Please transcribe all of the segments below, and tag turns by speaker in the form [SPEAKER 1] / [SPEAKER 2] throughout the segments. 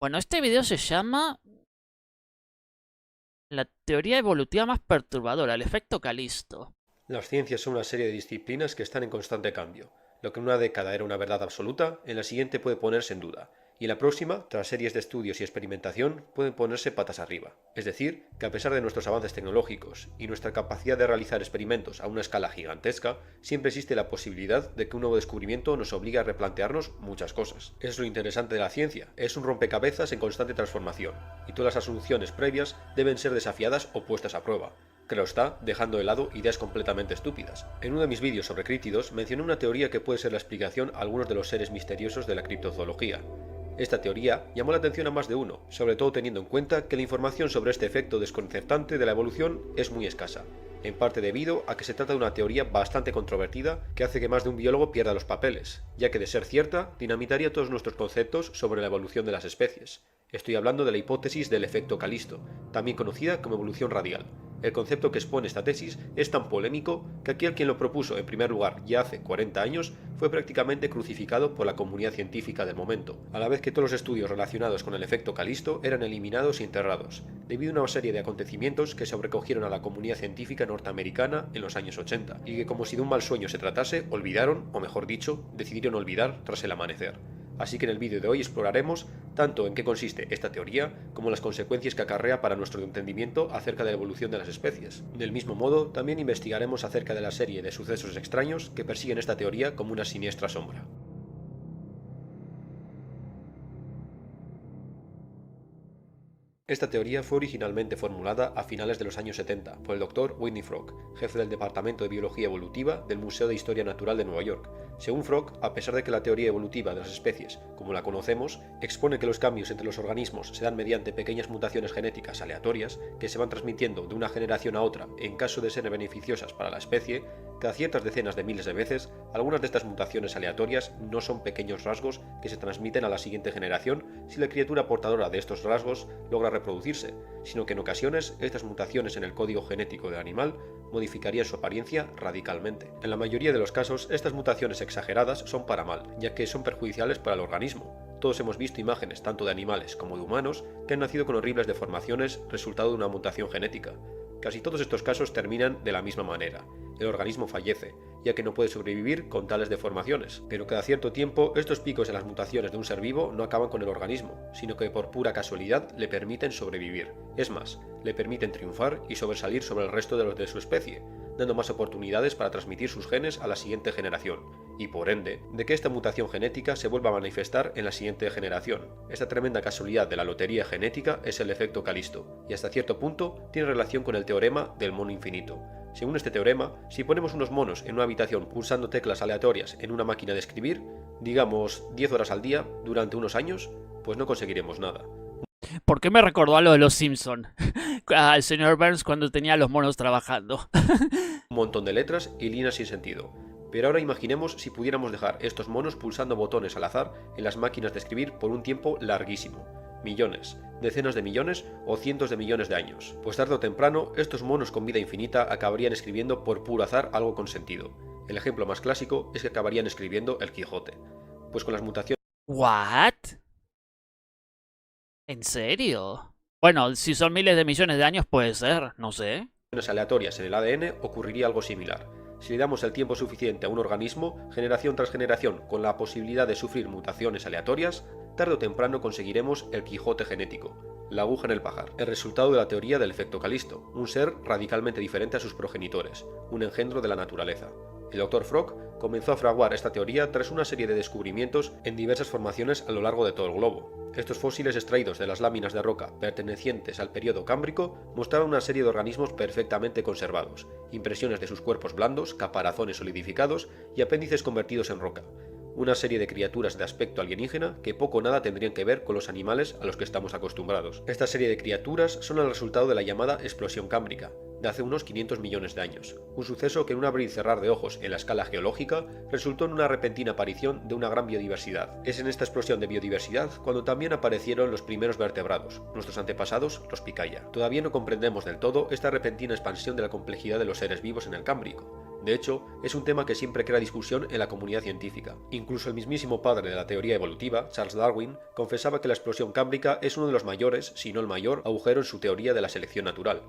[SPEAKER 1] Bueno, este video se llama la teoría evolutiva más perturbadora, el efecto Calisto.
[SPEAKER 2] Las ciencias son una serie de disciplinas que están en constante cambio. Lo que en una década era una verdad absoluta, en la siguiente puede ponerse en duda, y en la próxima, tras series de estudios y experimentación, pueden ponerse patas arriba. Es decir, que a pesar de nuestros avances tecnológicos y nuestra capacidad de realizar experimentos a una escala gigantesca, siempre existe la posibilidad de que un nuevo descubrimiento nos obligue a replantearnos muchas cosas. Es lo interesante de la ciencia, es un rompecabezas en constante transformación, y todas las asunciones previas deben ser desafiadas o puestas a prueba. Claro está, dejando de lado ideas completamente estúpidas. En uno de mis vídeos sobre críptidos mencioné una teoría que puede ser la explicación a algunos de los seres misteriosos de la criptozoología. Esta teoría llamó la atención a más de uno, sobre todo teniendo en cuenta que la información sobre este efecto desconcertante de la evolución es muy escasa, en parte debido a que se trata de una teoría bastante controvertida que hace que más de un biólogo pierda los papeles, ya que de ser cierta, dinamitaría todos nuestros conceptos sobre la evolución de las especies. Estoy hablando de la hipótesis del efecto Calisto, también conocida como evolución radial. El concepto que expone esta tesis es tan polémico que aquel quien lo propuso en primer lugar ya hace 40 años fue prácticamente crucificado por la comunidad científica del momento, a la vez que todos los estudios relacionados con el efecto Calisto eran eliminados y enterrados, debido a una serie de acontecimientos que sobrecogieron a la comunidad científica norteamericana en los años 80, y que como si de un mal sueño se tratase, olvidaron, o mejor dicho, decidieron olvidar tras el amanecer. Así que en el vídeo de hoy exploraremos tanto en qué consiste esta teoría como las consecuencias que acarrea para nuestro entendimiento acerca de la evolución de las especies. Del mismo modo, también investigaremos acerca de la serie de sucesos extraños que persiguen esta teoría como una siniestra sombra. Esta teoría fue originalmente formulada a finales de los años 70 por el Dr. Whitney Frog, jefe del Departamento de Biología Evolutiva del Museo de Historia Natural de Nueva York. Según Frog, a pesar de que la teoría evolutiva de las especies, como la conocemos, expone que los cambios entre los organismos se dan mediante pequeñas mutaciones genéticas aleatorias que se van transmitiendo de una generación a otra en caso de ser beneficiosas para la especie, cada ciertas decenas de miles de veces, algunas de estas mutaciones aleatorias no son pequeños rasgos que se transmiten a la siguiente generación si la criatura portadora de estos rasgos logra reproducirse, sino que en ocasiones estas mutaciones en el código genético del animal modificarían su apariencia radicalmente. En la mayoría de los casos, estas mutaciones exageradas son para mal, ya que son perjudiciales para el organismo. Todos hemos visto imágenes tanto de animales como de humanos que han nacido con horribles deformaciones resultado de una mutación genética. Casi todos estos casos terminan de la misma manera. El organismo fallece, ya que no puede sobrevivir con tales deformaciones. Pero cada cierto tiempo, estos picos en las mutaciones de un ser vivo no acaban con el organismo, sino que por pura casualidad le permiten sobrevivir. Es más, le permiten triunfar y sobresalir sobre el resto de los de su especie, dando más oportunidades para transmitir sus genes a la siguiente generación, y por ende, de que esta mutación genética se vuelva a manifestar en la siguiente generación. Esta tremenda casualidad de la lotería genética es el efecto Calisto, y hasta cierto punto tiene relación con el teorema del mono infinito. Según este teorema, si ponemos unos monos en una habitación pulsando teclas aleatorias en una máquina de escribir, digamos 10 horas al día durante unos años, pues no conseguiremos nada.
[SPEAKER 1] ¿Por qué me recordó a lo de los Simpson? Al señor Burns cuando tenía a los monos trabajando.
[SPEAKER 2] Un montón de letras y líneas sin sentido. Pero ahora imaginemos si pudiéramos dejar estos monos pulsando botones al azar en las máquinas de escribir por un tiempo larguísimo. Millones, decenas de millones o cientos de millones de años. Pues tarde o temprano, estos monos con vida infinita acabarían escribiendo por puro azar algo con sentido. El ejemplo más clásico es que acabarían escribiendo el Quijote. Pues con las mutaciones
[SPEAKER 1] ¿What? ¿En serio? Bueno, si son miles de millones de años puede ser, no sé.
[SPEAKER 2] aleatorias en el ADN ocurriría algo similar. Si le damos el tiempo suficiente a un organismo, generación tras generación, con la posibilidad de sufrir mutaciones aleatorias, tarde o temprano conseguiremos el Quijote genético, la aguja en el pajar, el resultado de la teoría del efecto Calisto, un ser radicalmente diferente a sus progenitores, un engendro de la naturaleza. El Dr. Frog comenzó a fraguar esta teoría tras una serie de descubrimientos en diversas formaciones a lo largo de todo el globo. Estos fósiles extraídos de las láminas de roca pertenecientes al período cámbrico mostraban una serie de organismos perfectamente conservados, impresiones de sus cuerpos blandos, caparazones solidificados y apéndices convertidos en roca. Una serie de criaturas de aspecto alienígena que poco o nada tendrían que ver con los animales a los que estamos acostumbrados. Esta serie de criaturas son el resultado de la llamada explosión cámbrica, de hace unos 500 millones de años, un suceso que en un abrir y cerrar de ojos en la escala geológica resultó en una repentina aparición de una gran biodiversidad. Es en esta explosión de biodiversidad cuando también aparecieron los primeros vertebrados, nuestros antepasados, los picaya. Todavía no comprendemos del todo esta repentina expansión de la complejidad de los seres vivos en el Cámbrico. De hecho, es un tema que siempre crea discusión en la comunidad científica. Incluso el mismísimo padre de la teoría evolutiva, Charles Darwin, confesaba que la explosión cámbrica es uno de los mayores, si no el mayor, agujero en su teoría de la selección natural.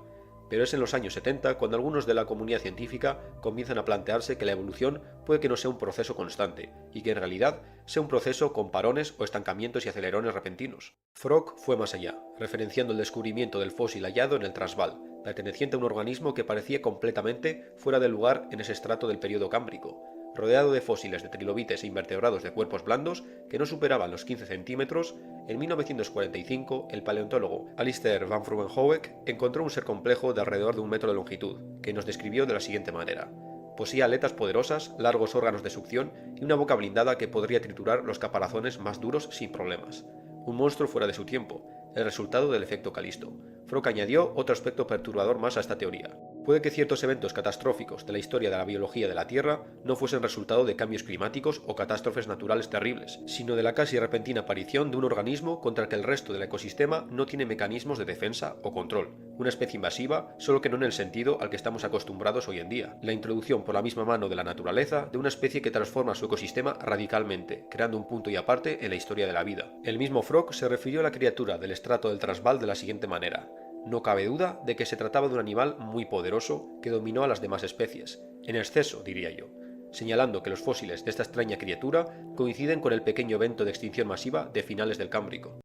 [SPEAKER 2] Pero es en los años 70 cuando algunos de la comunidad científica comienzan a plantearse que la evolución puede que no sea un proceso constante, y que en realidad sea un proceso con parones o estancamientos y acelerones repentinos. Frog fue más allá, referenciando el descubrimiento del fósil hallado en el Transvaal, perteneciente a un organismo que parecía completamente fuera de lugar en ese estrato del período cámbrico, rodeado de fósiles de trilobites e invertebrados de cuerpos blandos que no superaban los 15 centímetros. En 1945, el paleontólogo Alistair van Frumenhoek encontró un ser complejo de alrededor de 1 metro de longitud, que nos describió de la siguiente manera. Poseía aletas poderosas, largos órganos de succión y una boca blindada que podría triturar los caparazones más duros sin problemas. Un monstruo fuera de su tiempo, el resultado del efecto Calisto. Frog añadió otro aspecto perturbador más a esta teoría. Puede que ciertos eventos catastróficos de la historia de la biología de la Tierra no fuesen resultado de cambios climáticos o catástrofes naturales terribles, sino de la casi repentina aparición de un organismo contra el que el resto del ecosistema no tiene mecanismos de defensa o control. Una especie invasiva, solo que no en el sentido al que estamos acostumbrados hoy en día. La introducción por la misma mano de la naturaleza de una especie que transforma su ecosistema radicalmente, creando un punto y aparte en la historia de la vida. El mismo Frog se refirió a la criatura del estrato del Transvaal de la siguiente manera. No cabe duda de que se trataba de un animal muy poderoso que dominó a las demás especies, en exceso, diría yo, señalando que los fósiles de esta extraña criatura coinciden con el pequeño evento de extinción masiva de finales del Cámbrico.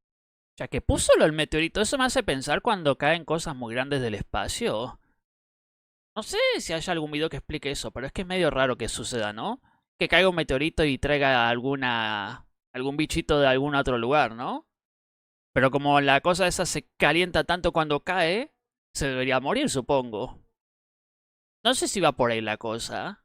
[SPEAKER 1] Ya que puso lo del meteorito, eso me hace pensar cuando caen cosas muy grandes del espacio. No sé si hay algún video que explique eso, pero es que es medio raro que suceda, ¿no? Que caiga un meteorito y traiga algún bichito de algún otro lugar, ¿no? Pero como la cosa esa se calienta tanto cuando cae, se debería morir, supongo. No sé si va por ahí la cosa.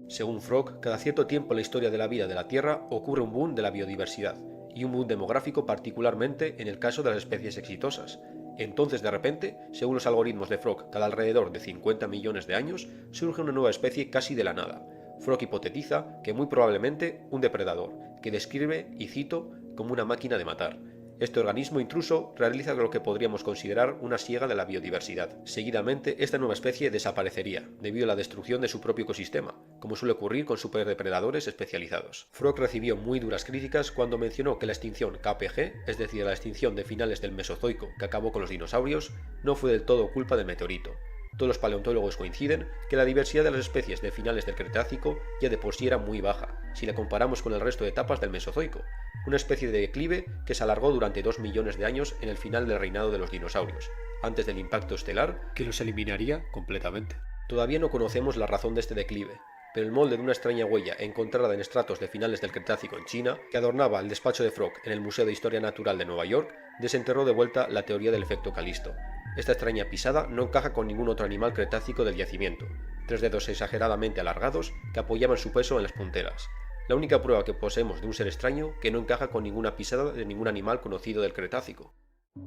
[SPEAKER 2] Según Frog, cada cierto tiempo en la historia de la vida de la Tierra ocurre un boom de la biodiversidad, y un boom demográfico particularmente en el caso de las especies exitosas. Entonces, de repente, según los algoritmos de Frog, cada alrededor de 50 millones de años, surge una nueva especie casi de la nada. Frog hipotetiza que muy probablemente un depredador, que describe, y cito, como una máquina de matar. Este organismo intruso realiza lo que podríamos considerar una siega de la biodiversidad. Seguidamente, esta nueva especie desaparecería, debido a la destrucción de su propio ecosistema, como suele ocurrir con superdepredadores especializados. Frog recibió muy duras críticas cuando mencionó que la extinción KPG, es decir, la extinción de finales del Mesozoico que acabó con los dinosaurios, no fue del todo culpa del meteorito. Todos los paleontólogos coinciden que la diversidad de las especies de finales del Cretácico ya de por sí era muy baja, si la comparamos con el resto de etapas del Mesozoico, una especie de declive que se alargó durante 2 millones de años en el final del reinado de los dinosaurios, antes del impacto estelar que los eliminaría completamente. Todavía no conocemos la razón de este declive, pero el molde de una extraña huella encontrada en estratos de finales del Cretácico en China, que adornaba el despacho de Frog en el Museo de Historia Natural de Nueva York, desenterró de vuelta la teoría del efecto Calisto. Esta extraña pisada no encaja con ningún otro animal cretácico del yacimiento, 3 dedos exageradamente alargados que apoyaban su peso en las punteras. La única prueba que poseemos de un ser extraño que no encaja con ninguna pisada de ningún animal conocido del Cretácico.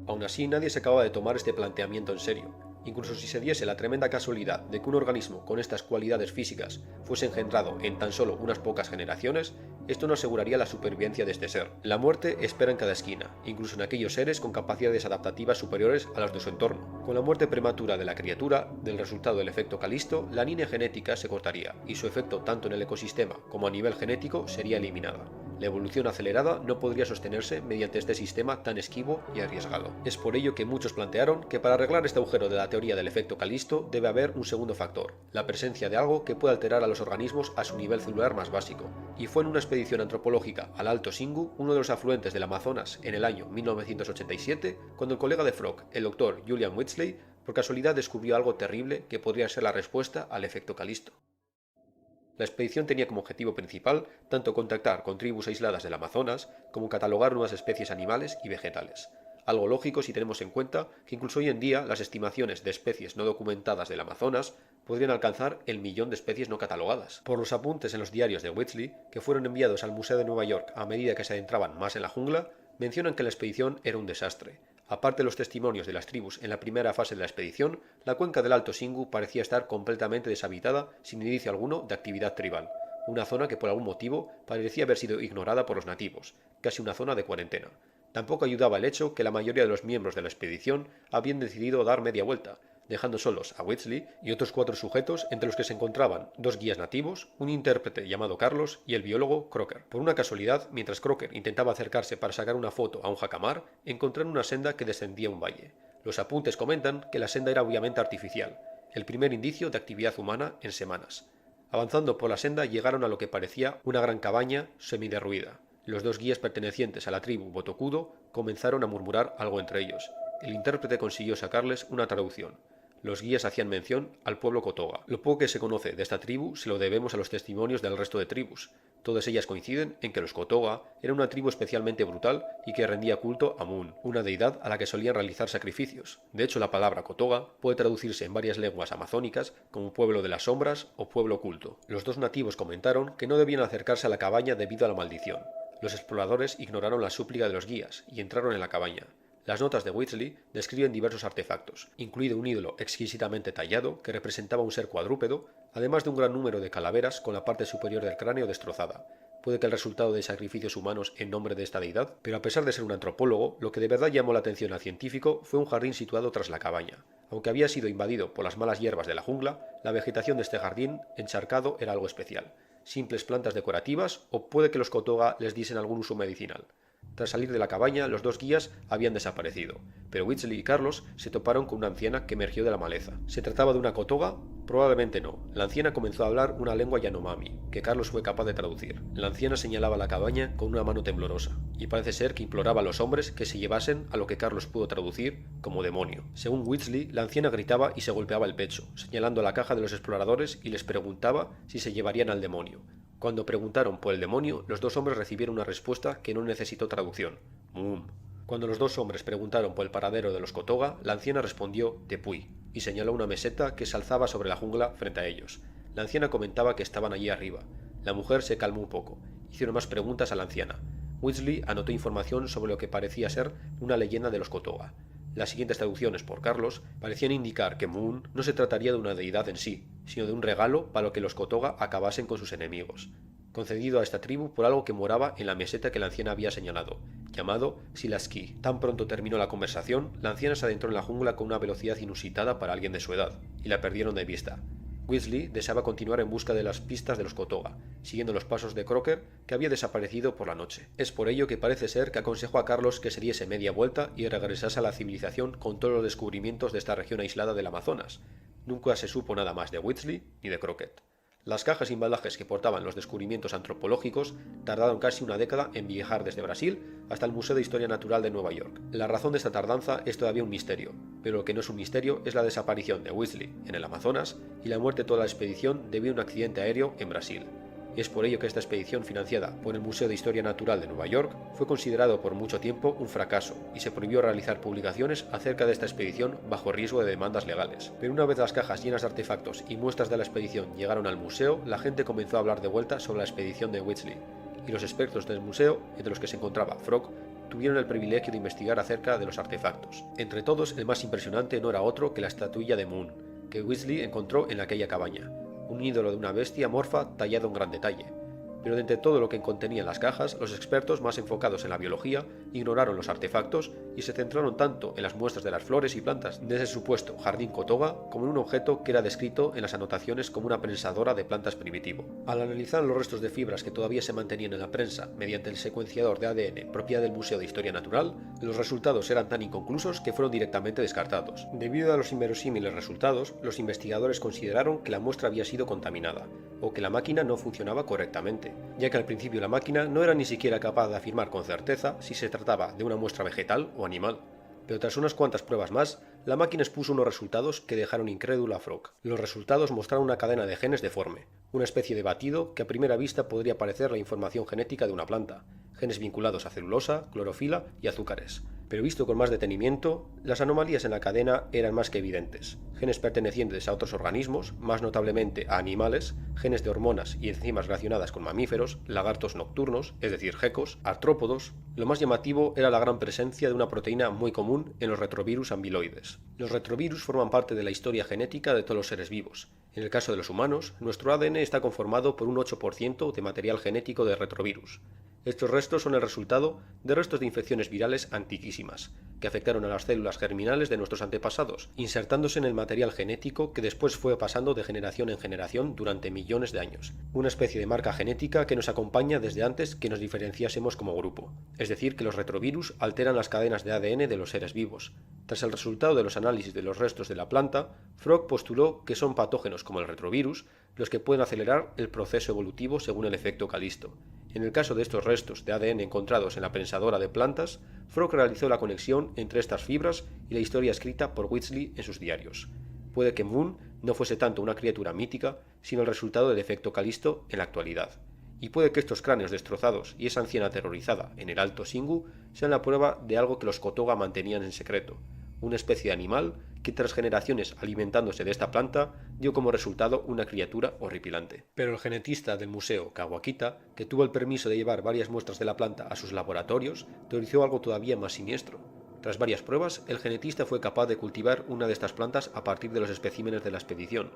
[SPEAKER 2] Aún así, nadie se acaba de tomar este planteamiento en serio. Incluso si se diese la tremenda casualidad de que un organismo con estas cualidades físicas fuese engendrado en tan solo unas pocas generaciones, esto no aseguraría la supervivencia de este ser. La muerte espera en cada esquina, incluso en aquellos seres con capacidades adaptativas superiores a las de su entorno. Con la muerte prematura de la criatura, del resultado del efecto Calisto, la línea genética se cortaría, y su efecto tanto en el ecosistema como a nivel genético sería eliminada. La evolución acelerada no podría sostenerse mediante este sistema tan esquivo y arriesgado. Es por ello que muchos plantearon que para arreglar este agujero de la teoría del efecto Calisto debe haber un segundo factor, la presencia de algo que pueda alterar a los organismos a su nivel celular más básico. Y fue en una expedición antropológica al Alto Singu, uno de los afluentes del Amazonas, en el año 1987, cuando el colega de Frog, el doctor Julian Whitsley, por casualidad descubrió algo terrible que podría ser la respuesta al efecto Calisto. La expedición tenía como objetivo principal tanto contactar con tribus aisladas del Amazonas como catalogar nuevas especies animales y vegetales. Algo lógico si tenemos en cuenta que incluso hoy en día las estimaciones de especies no documentadas del Amazonas podrían alcanzar el 1.000.000 de especies no catalogadas. Por los apuntes en los diarios de Whitsley, que fueron enviados al Museo de Nueva York a medida que se adentraban más en la jungla, mencionan que la expedición era un desastre. Aparte de los testimonios de las tribus en la primera fase de la expedición, la cuenca del Alto Singu parecía estar completamente deshabitada sin indicio alguno de actividad tribal, una zona que por algún motivo parecía haber sido ignorada por los nativos, casi una zona de cuarentena. Tampoco ayudaba el hecho que la mayoría de los miembros de la expedición habían decidido dar media vuelta, dejando solos a Weasley y otros 4 sujetos entre los que se encontraban 2 guías nativos, un intérprete llamado Carlos y el biólogo Crocker. Por una casualidad, mientras Crocker intentaba acercarse para sacar una foto a un jacamar, encontraron una senda que descendía un valle. Los apuntes comentan que la senda era obviamente artificial, el primer indicio de actividad humana en semanas. Avanzando por la senda llegaron a lo que parecía una gran cabaña semiderruida. Los 2 guías pertenecientes a la tribu Botocudo comenzaron a murmurar algo entre ellos. El intérprete consiguió sacarles una traducción. Los guías hacían mención al pueblo Kotoga. Lo poco que se conoce de esta tribu se lo debemos a los testimonios del resto de tribus. Todas ellas coinciden en que los Kotoga eran una tribu especialmente brutal y que rendía culto a Moon, una deidad a la que solían realizar sacrificios. De hecho, la palabra Kotoga puede traducirse en varias lenguas amazónicas como pueblo de las sombras o pueblo oculto. Los 2 nativos comentaron que no debían acercarse a la cabaña debido a la maldición. Los exploradores ignoraron la súplica de los guías y entraron en la cabaña. Las notas de Weasley describen diversos artefactos, incluido un ídolo exquisitamente tallado que representaba un ser cuadrúpedo, además de un gran número de calaveras con la parte superior del cráneo destrozada. Puede que el resultado de sacrificios humanos en nombre de esta deidad, pero a pesar de ser un antropólogo, lo que de verdad llamó la atención al científico fue un jardín situado tras la cabaña. Aunque había sido invadido por las malas hierbas de la jungla, la vegetación de este jardín encharcado era algo especial. Simples plantas decorativas o puede que los Kotoga les diesen algún uso medicinal. Tras salir de la cabaña, los 2 guías habían desaparecido, pero Weasley y Carlos se toparon con una anciana que emergió de la maleza. ¿Se trataba de una Kotoga? Probablemente no. La anciana comenzó a hablar una lengua Yanomami, que Carlos fue capaz de traducir. La anciana señalaba la cabaña con una mano temblorosa, y parece ser que imploraba a los hombres que se llevasen a lo que Carlos pudo traducir como demonio. Según Weasley, la anciana gritaba y se golpeaba el pecho, señalando la caja de los exploradores y les preguntaba si se llevarían al demonio. Cuando preguntaron por el demonio, los 2 hombres recibieron una respuesta que no necesitó traducción. Mum. Cuando los 2 hombres preguntaron por el paradero de los Kotoga, la anciana respondió Tepuy y señaló una meseta que se alzaba sobre la jungla frente a ellos. La anciana comentaba que estaban allí arriba. La mujer se calmó un poco. Hicieron más preguntas a la anciana. Weasley anotó información sobre lo que parecía ser una leyenda de los Kotoga. Las siguientes traducciones por Carlos parecían indicar que Moon no se trataría de una deidad en sí, sino de un regalo para que los Kotoga acabasen con sus enemigos, concedido a esta tribu por algo que moraba en la meseta que la anciana había señalado, llamado Silaski. Tan pronto terminó la conversación, la anciana se adentró en la jungla con una velocidad inusitada para alguien de su edad, y la perdieron de vista. Weasley deseaba continuar en busca de las pistas de los Kotoga, siguiendo los pasos de Crocker, que había desaparecido por la noche. Es por ello que parece ser que aconsejó a Carlos que se diese media vuelta y regresase a la civilización con todos los descubrimientos de esta región aislada del Amazonas. Nunca se supo nada más de Weasley ni de Crockett. Las cajas y embalajes que portaban los descubrimientos antropológicos tardaron casi una década en viajar desde Brasil hasta el Museo de Historia Natural de Nueva York. La razón de esta tardanza es todavía un misterio, pero lo que no es un misterio es la desaparición de Weasley en el Amazonas y la muerte de toda la expedición debido a un accidente aéreo en Brasil. Y es por ello que esta expedición financiada por el Museo de Historia Natural de Nueva York fue considerado por mucho tiempo un fracaso y se prohibió realizar publicaciones acerca de esta expedición bajo riesgo de demandas legales. Pero una vez las cajas llenas de artefactos y muestras de la expedición llegaron al museo, la gente comenzó a hablar de vuelta sobre la expedición de Weasley, y los expertos del museo, entre los que se encontraba Frog, tuvieron el privilegio de investigar acerca de los artefactos. Entre todos, el más impresionante no era otro que la estatuilla de Moon, que Weasley encontró en aquella cabaña, un ídolo de una bestia morfa tallado en gran detalle. Pero de entre todo lo que contenían las cajas, los expertos más enfocados en la biología ignoraron los artefactos y se centraron tanto en las muestras de las flores y plantas de ese supuesto jardín Kotoga como en un objeto que era descrito en las anotaciones como una prensadora de plantas primitivo. Al analizar los restos de fibras que todavía se mantenían en la prensa mediante el secuenciador de ADN propiedad del Museo de Historia Natural, los resultados eran tan inconclusos que fueron directamente descartados. Debido a los inverosímiles resultados, los investigadores consideraron que la muestra había sido contaminada, o que la máquina no funcionaba correctamente, ya que al principio la máquina no era ni siquiera capaz de afirmar con certeza si se trataba de una muestra vegetal o animal. Pero tras unas cuantas pruebas más, la máquina expuso unos resultados que dejaron incrédulo a Frog. Los resultados mostraron una cadena de genes deforme, una especie de batido que a primera vista podría parecer la información genética de una planta, genes vinculados a celulosa, clorofila y azúcares. Pero visto con más detenimiento, las anomalías en la cadena eran más que evidentes. Genes pertenecientes a otros organismos, más notablemente a animales, genes de hormonas y enzimas relacionadas con mamíferos, lagartos nocturnos, es decir, gecos, artrópodos. Lo más llamativo era la gran presencia de una proteína muy común en los retrovirus ambiloides. Los retrovirus forman parte de la historia genética de todos los seres vivos. En el caso de los humanos, nuestro ADN está conformado por un 8% de material genético de retrovirus. Estos restos son el resultado de restos de infecciones virales antiquísimas, que afectaron a las células germinales de nuestros antepasados, insertándose en el material genético que después fue pasando de generación en generación durante millones de años. Una especie de marca genética que nos acompaña desde antes que nos diferenciásemos como grupo. Es decir, que los retrovirus alteran las cadenas de ADN de los seres vivos. Tras el resultado de los análisis de los restos de la planta, Frog postuló que son patógenos como el retrovirus los que pueden acelerar el proceso evolutivo según el efecto Calisto. En el caso de estos restos de ADN encontrados en la prensadora de plantas, Frog realizó la conexión entre estas fibras y la historia escrita por Whitsley en sus diarios. Puede que Moon no fuese tanto una criatura mítica, sino el resultado del efecto Calisto en la actualidad. Y puede que estos cráneos destrozados y esa anciana aterrorizada en el Alto Singu sean la prueba de algo que los Kotoga mantenían en secreto, una especie de animal que tras generaciones alimentándose de esta planta dio como resultado una criatura horripilante. Pero el genetista del museo Kawakita, que tuvo el permiso de llevar varias muestras de la planta a sus laboratorios, teorizó algo todavía más siniestro. Tras varias pruebas, el genetista fue capaz de cultivar una de estas plantas a partir de los especímenes de la expedición.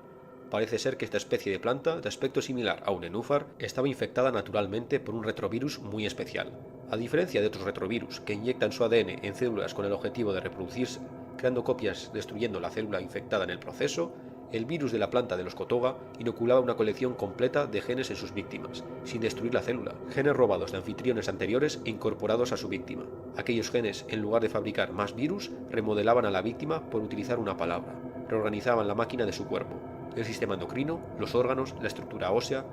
[SPEAKER 2] Parece ser que esta especie de planta, de aspecto similar a un nenúfar, estaba infectada naturalmente por un retrovirus muy especial. A diferencia de otros retrovirus que inyectan su ADN en células con el objetivo de reproducirse, creando copias destruyendo la célula infectada en el proceso, el virus de la planta de los Kotoga inoculaba una colección completa de genes en sus víctimas, sin destruir la célula, genes robados de anfitriones anteriores e incorporados a su víctima. Aquellos genes, en lugar de fabricar más virus, remodelaban a la víctima por utilizar una palabra, reorganizaban la máquina de su cuerpo, el sistema endocrino, los órganos, la estructura ósea,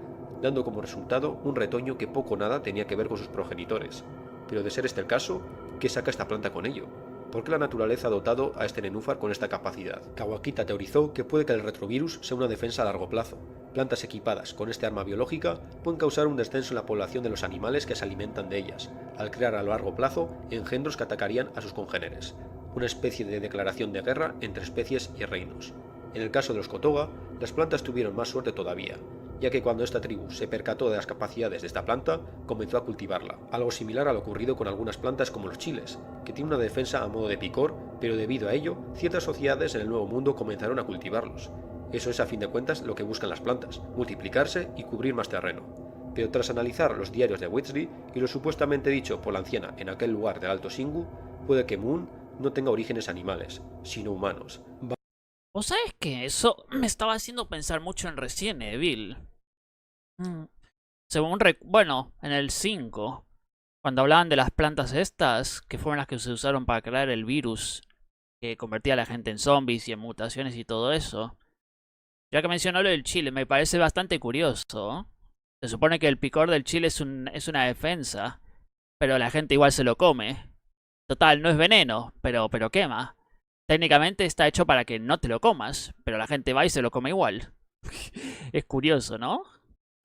[SPEAKER 2] dando como resultado un retoño que poco o nada tenía que ver con sus progenitores. Pero de ser este el caso, ¿qué saca esta planta con ello? ¿Por qué la naturaleza ha dotado a este nenúfar con esta capacidad? Kawakita teorizó que puede que el retrovirus sea una defensa a largo plazo. Plantas equipadas con este arma biológica pueden causar un descenso en la población de los animales que se alimentan de ellas, al crear a largo plazo engendros que atacarían a sus congéneres. Una especie de declaración de guerra entre especies y reinos. En el caso de los Kotoga, las plantas tuvieron más suerte todavía, ya que cuando esta tribu se percató de las capacidades de esta planta, comenzó a cultivarla, algo similar a lo ocurrido con algunas plantas como los chiles, que tienen una defensa a modo de picor, pero debido a ello, ciertas sociedades en el Nuevo Mundo comenzaron a cultivarlos. Eso es a fin de cuentas lo que buscan las plantas, multiplicarse y cubrir más terreno. Pero tras analizar los diarios de Whitsley y lo supuestamente dicho por la anciana en aquel lugar del Alto Singu, puede que Moon no tenga orígenes animales, sino humanos.
[SPEAKER 1] ¿Vos sabés que eso me estaba haciendo pensar mucho en Resident Evil? Según bueno, en el 5, cuando hablaban de las plantas estas, que fueron las que se usaron para crear el virus que convertía a la gente en zombies y en mutaciones y todo eso. Ya que mencionó lo del chile, me parece bastante curioso. Se supone que el picor del chile es una defensa, pero la gente igual se lo come. Total, no es veneno, pero quema. Técnicamente está hecho para que no te lo comas, pero la gente va y se lo come igual. Es curioso, ¿no?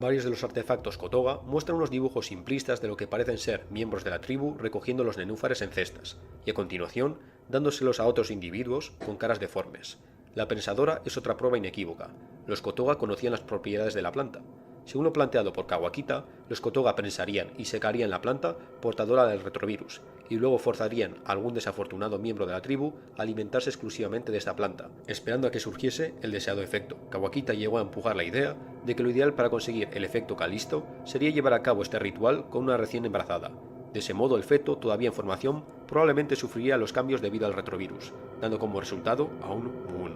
[SPEAKER 2] Varios de los artefactos Kotoga muestran unos dibujos simplistas de lo que parecen ser miembros de la tribu recogiendo los nenúfares en cestas, y a continuación dándoselos a otros individuos con caras deformes. La prensadora es otra prueba inequívoca. Los Kotoga conocían las propiedades de la planta. Según lo planteado por Kawakita, los Kotoga prensarían y secarían la planta portadora del retrovirus, y luego forzarían a algún desafortunado miembro de la tribu a alimentarse exclusivamente de esta planta, esperando a que surgiese el deseado efecto. Kawakita llegó a empujar la idea de que lo ideal para conseguir el efecto Calisto sería llevar a cabo este ritual con una recién embarazada. De ese modo el feto, todavía en formación, probablemente sufriría los cambios debido al retrovirus, dando como resultado a un Moon.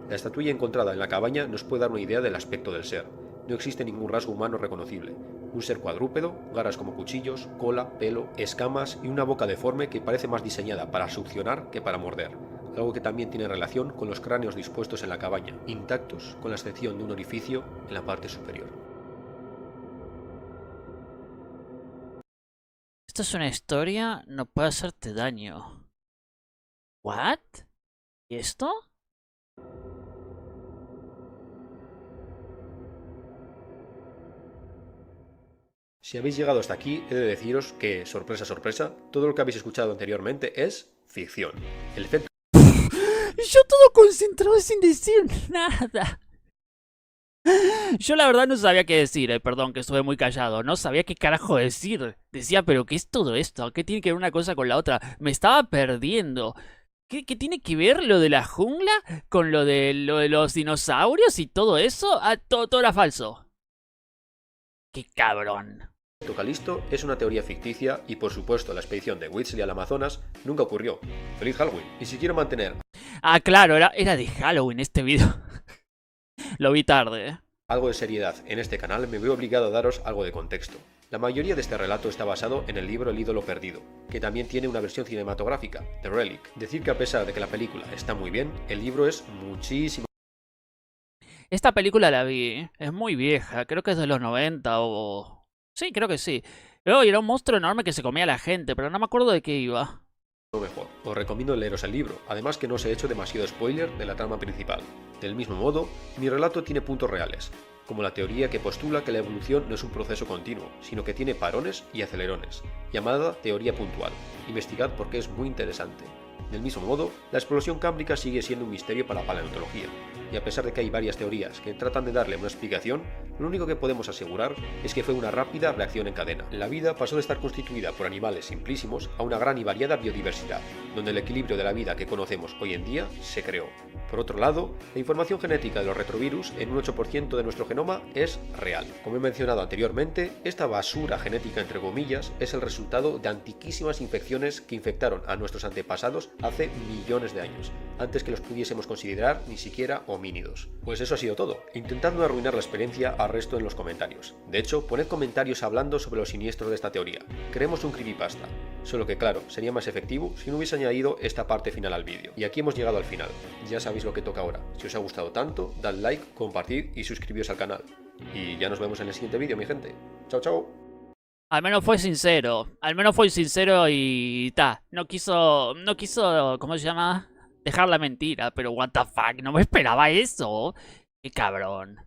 [SPEAKER 2] La estatuilla encontrada en la cabaña nos puede dar una idea del aspecto del ser. No existe ningún rasgo humano reconocible. Un ser cuadrúpedo, garras como cuchillos, cola, pelo, escamas y una boca deforme que parece más diseñada para succionar que para morder, algo que también tiene relación con los cráneos dispuestos en la cabaña, intactos con la excepción de un orificio en la parte superior.
[SPEAKER 1] Esto es una historia, no puede hacerte daño. ¿What? ¿Y esto?
[SPEAKER 2] Si habéis llegado hasta aquí, he de deciros que, sorpresa, sorpresa, todo lo que habéis escuchado anteriormente es ficción. El efecto...
[SPEAKER 1] Yo todo concentrado sin decir nada. Yo la verdad no sabía qué decir, perdón que estuve muy callado, no sabía qué carajo decir. Decía, pero ¿qué es todo esto? ¿Qué tiene que ver una cosa con la otra? Me estaba perdiendo. ¿Qué tiene que ver lo de la jungla con lo de los dinosaurios y todo eso? Ah, todo era falso. Qué cabrón.
[SPEAKER 2] Calisto es una teoría ficticia y por supuesto la expedición de Weasley al Amazonas nunca ocurrió. ¡Feliz Halloween! Y si quiero mantener
[SPEAKER 1] Ah, claro, era de Halloween este video. Lo vi tarde,
[SPEAKER 2] algo de seriedad en este canal, me veo obligado a daros algo de contexto. La mayoría de este relato está basado en el libro El ídolo perdido, que también tiene una versión cinematográfica, The Relic. Decir que a pesar de que la película está muy bien, el libro es muchísimo.
[SPEAKER 1] Esta película la vi, es muy vieja, creo que es de los 90 o... Sí, creo que sí. Luego era un monstruo enorme que se comía a la gente, pero no me acuerdo de qué iba.
[SPEAKER 2] Mejor. Os recomiendo leeros el libro, además que no os he hecho demasiado spoiler de la trama principal. Del mismo modo, mi relato tiene puntos reales, como la teoría que postula que la evolución no es un proceso continuo, sino que tiene parones y acelerones, llamada teoría puntual. Investigad porque es muy interesante. Del mismo modo, la explosión cámbrica sigue siendo un misterio para la paleontología, y a pesar de que hay varias teorías que tratan de darle una explicación, lo único que podemos asegurar es que fue una rápida reacción en cadena. La vida pasó de estar constituida por animales simplísimos a una gran y variada biodiversidad, donde el equilibrio de la vida que conocemos hoy en día se creó. Por otro lado, la información genética de los retrovirus en un 8% de nuestro genoma es real. Como he mencionado anteriormente, esta basura genética entre comillas es el resultado de antiquísimas infecciones que infectaron a nuestros antepasados hace millones de años, antes que los pudiésemos considerar ni siquiera homínidos. Pues eso ha sido todo. Intentad no arruinar la experiencia al resto en los comentarios. De hecho, poned comentarios hablando sobre los siniestros de esta teoría. Queremos un creepypasta. Solo que claro, sería más efectivo si no hubiese añadido esta parte final al vídeo. Y aquí hemos llegado al final. Ya sabéis lo que toca ahora. Si os ha gustado tanto, dad like, compartid y suscribíos al canal. Y ya nos vemos en el siguiente vídeo, mi gente. Chao, chao.
[SPEAKER 1] Al menos fue sincero y ta. No quiso, ¿cómo se llama? Dejar la mentira, pero what the fuck, no me esperaba eso. Qué cabrón.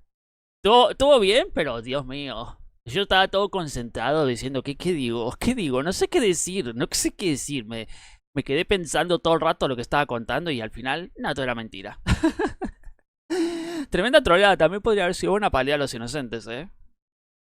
[SPEAKER 1] Estuvo bien, pero Dios mío. Yo estaba todo concentrado diciendo, ¿qué digo? ¿Qué digo? No sé qué decir, no sé qué decir. Me quedé pensando todo el rato lo que estaba contando y al final, nada, todo era mentira. Tremenda troleada, también podría haber sido una paliada a los inocentes,